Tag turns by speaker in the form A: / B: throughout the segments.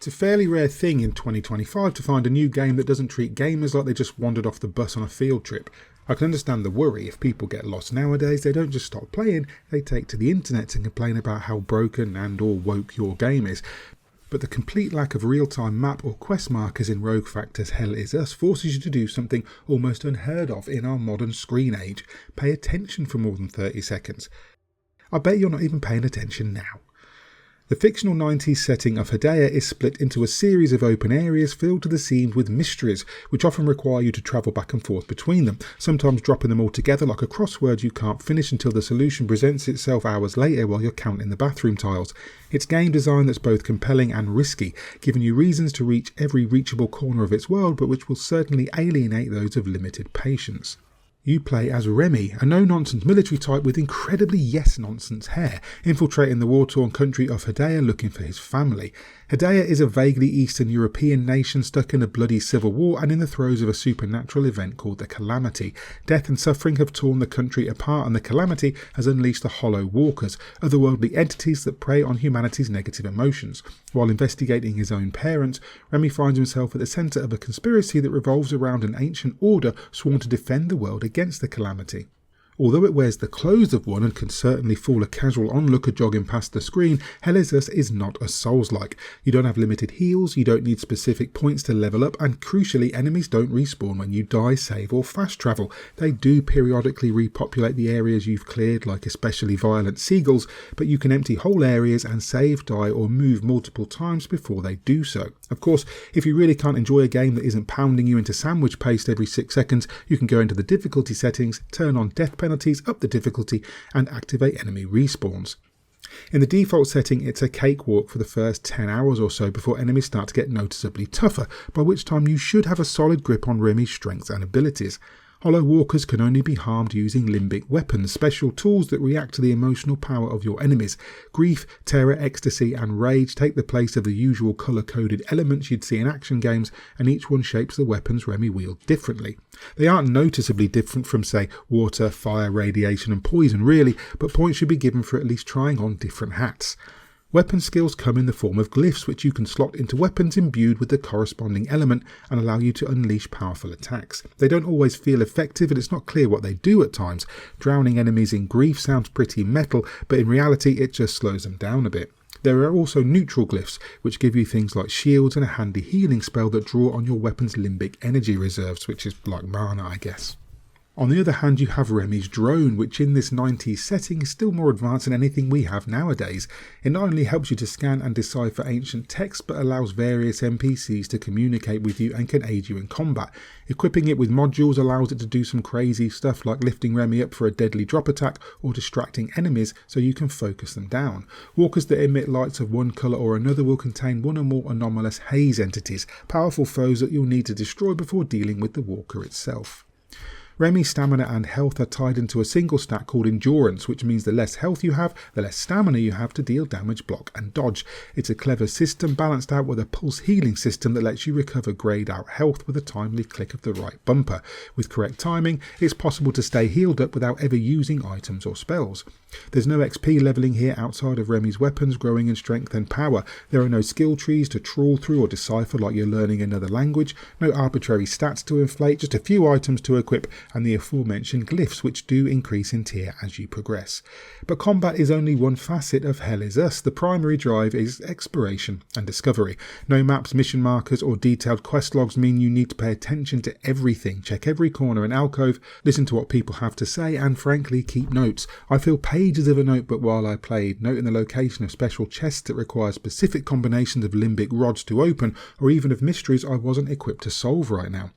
A: It's a fairly rare thing in 2025 to find a new game that doesn't treat gamers like they just wandered off the bus on a field trip. I can understand the worry. If people get lost nowadays, they don't just stop playing, they take to the internet and complain about how broken and or woke your game is. But the complete lack of real-time map or quest markers in Rogue Factor's Hell Is Us forces you to do something almost unheard of in our modern screen age. Pay attention for more than 30 seconds. I bet you're not even paying attention now. The fictional 90s setting of Hedaya is split into a series of open areas filled to the seams with mysteries, which often require you to travel back and forth between them, sometimes dropping them all together like a crossword you can't finish until the solution presents itself hours later while you're counting the bathroom tiles. It's game design that's both compelling and risky, giving you reasons to reach every reachable corner of its world, but which will certainly alienate those of limited patience. You play as Remy, a no-nonsense military type with incredibly yes-nonsense hair, infiltrating the war-torn country of Hedaya looking for his family. Hedaya is a vaguely Eastern European nation stuck in a bloody civil war and in the throes of a supernatural event called the Calamity. Death and suffering have torn the country apart, and the Calamity has unleashed the Hollow Walkers, otherworldly entities that prey on humanity's negative emotions. While investigating his own parents, Remy finds himself at the centre of a conspiracy that revolves around an ancient order sworn to defend the world against the Calamity. Although it wears the clothes of one and can certainly fool a casual onlooker jogging past the screen, Hell Is Us is not a Souls-like. You don't have limited heals, you don't need specific points to level up, and crucially, enemies don't respawn when you die, save or fast travel. They do periodically repopulate the areas you've cleared, like especially violent seagulls, but you can empty whole areas and save, die or move multiple times before they do so. Of course, if you really can't enjoy a game that isn't pounding you into sandwich paste every 6 seconds, you can go into the difficulty settings, turn on death penalties, up the difficulty, and activate enemy respawns. In the default setting, it's a cakewalk for the first 10 hours or so before enemies start to get noticeably tougher, by which time you should have a solid grip on Remy's strengths and abilities. Hollow Walkers can only be harmed using limbic weapons, special tools that react to the emotional power of your enemies. Grief, terror, ecstasy and rage take the place of the usual colour-coded elements you'd see in action games, and each one shapes the weapons Remy wield differently. They aren't noticeably different from, say, water, fire, radiation and poison really, but points should be given for at least trying on different hats. Weapon skills come in the form of glyphs, which you can slot into weapons imbued with the corresponding element and allow you to unleash powerful attacks. They don't always feel effective and it's not clear what they do at times. Drowning enemies in grief sounds pretty metal, but in reality it just slows them down a bit. There are also neutral glyphs, which give you things like shields and a handy healing spell that draw on your weapon's limbic energy reserves, which is like mana, I guess. On the other hand, you have Remy's drone, which in this 90s setting is still more advanced than anything we have nowadays. It not only helps you to scan and decipher ancient text, but allows various NPCs to communicate with you and can aid you in combat. Equipping it with modules allows it to do some crazy stuff like lifting Remy up for a deadly drop attack or distracting enemies so you can focus them down. Walkers that emit lights of one colour or another will contain one or more anomalous haze entities, powerful foes that you'll need to destroy before dealing with the walker itself. Remy's stamina and health are tied into a single stat called Endurance, which means the less health you have, the less stamina you have to deal damage, block and dodge. It's a clever system balanced out with a pulse healing system that lets you recover greyed out health with a timely click of the right bumper. With correct timing, it's possible to stay healed up without ever using items or spells. There's no XP levelling here outside of Remy's weapons growing in strength and power. There are no skill trees to trawl through or decipher like you're learning another language, no arbitrary stats to inflate, just a few items to equip and the aforementioned glyphs, which do increase in tier as you progress. But combat is only one facet of Hell Is Us. The primary drive is exploration and discovery. No maps, mission markers or detailed quest logs mean you need to pay attention to everything, check every corner and alcove, listen to what people have to say and frankly keep notes. I feel pages of a notebook while I played, noting the location of special chests that require specific combinations of limbic rods to open, or even of mysteries I wasn't equipped to solve right now.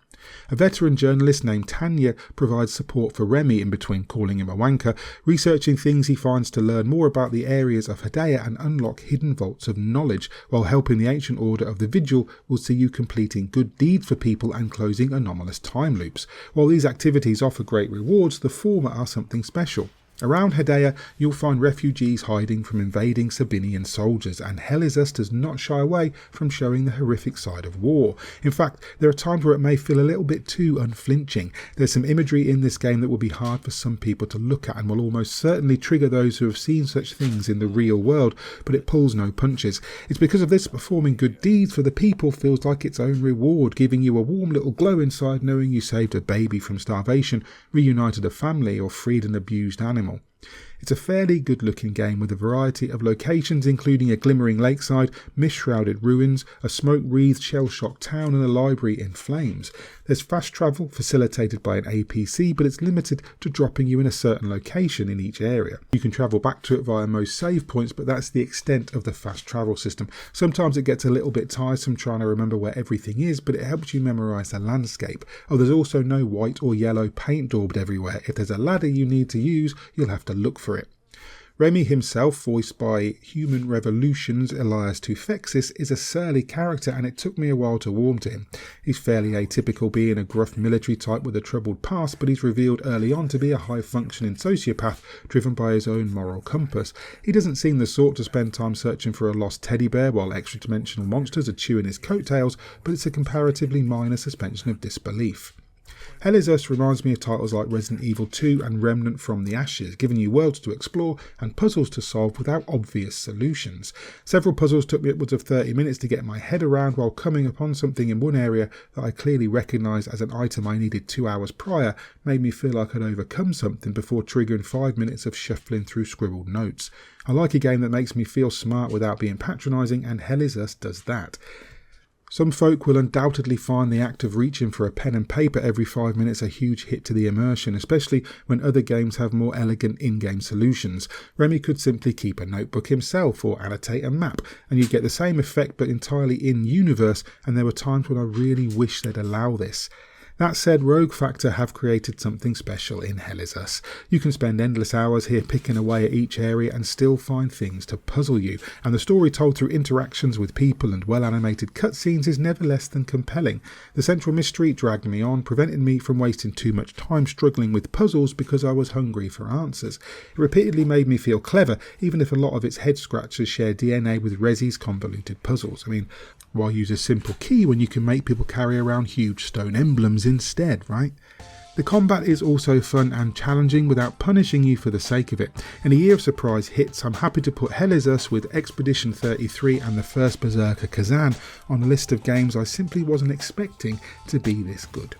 A: A veteran journalist named Tanya provides support for Remy in between calling him a wanker, researching things he finds to learn more about the areas of Hedaya and unlock hidden vaults of knowledge, while helping the ancient order of the Vigil will see you completing good deeds for people and closing anomalous time loops. While these activities offer great rewards, the former are something special. Around Hedaya, you'll find refugees hiding from invading Sabinian soldiers, and Hell Is Us does not shy away from showing the horrific side of war. In fact, there are times where it may feel a little bit too unflinching. There's some imagery in this game that will be hard for some people to look at and will almost certainly trigger those who have seen such things in the real world, but it pulls no punches. It's because of this performing good deeds for the people feels like its own reward, giving you a warm little glow inside knowing you saved a baby from starvation, reunited a family, or freed an abused animal. It's a fairly good looking game with a variety of locations, including a glimmering lakeside, mist-shrouded ruins, a smoke-wreathed shell-shocked town, and a library in flames. There's fast travel facilitated by an APC, but it's limited to dropping you in a certain location in each area. You can travel back to it via most save points, but that's the extent of the fast travel system. Sometimes it gets a little bit tiresome trying to remember where everything is, but it helps you memorise the landscape. Oh, there's also no white or yellow paint daubed everywhere. If there's a ladder you need to use, you'll have to look for it. Remy himself, voiced by Human Revolution's Elias Tufexis, is a surly character, and it took me a while to warm to him. He's fairly atypical, being a gruff military type with a troubled past, but he's revealed early on to be a high-functioning sociopath driven by his own moral compass. He doesn't seem the sort to spend time searching for a lost teddy bear while extra-dimensional monsters are chewing his coattails, but it's a comparatively minor suspension of disbelief. Hell Is Us reminds me of titles like Resident Evil 2 and Remnant from the Ashes, giving you worlds to explore and puzzles to solve without obvious solutions. Several puzzles took me upwards of 30 minutes to get my head around, while coming upon something in one area that I clearly recognised as an item I needed 2 hours prior made me feel like I'd overcome something before triggering 5 minutes of shuffling through scribbled notes. I like a game that makes me feel smart without being patronising, and Hell Is Us does that. Some folk will undoubtedly find the act of reaching for a pen and paper every 5 minutes a huge hit to the immersion, especially when other games have more elegant in-game solutions. Remy could simply keep a notebook himself or annotate a map, and you'd get the same effect but entirely in-universe, and there were times when I really wish they'd allow this. That said, Rogue Factor have created something special in Hell Is Us. You can spend endless hours here picking away at each area and still find things to puzzle you, and the story told through interactions with people and well-animated cutscenes is never less than compelling. The central mystery dragged me on, preventing me from wasting too much time struggling with puzzles because I was hungry for answers. It repeatedly made me feel clever, even if a lot of its head-scratchers share DNA with Resi's convoluted puzzles. I mean, why use a simple key when you can make people carry around huge stone emblems instead, right? The combat is also fun and challenging without punishing you for the sake of it. In a year of surprise hits, I'm happy to put Hell Is Us with Expedition 33 and the first Berserker Kazan on a list of games I simply wasn't expecting to be this good.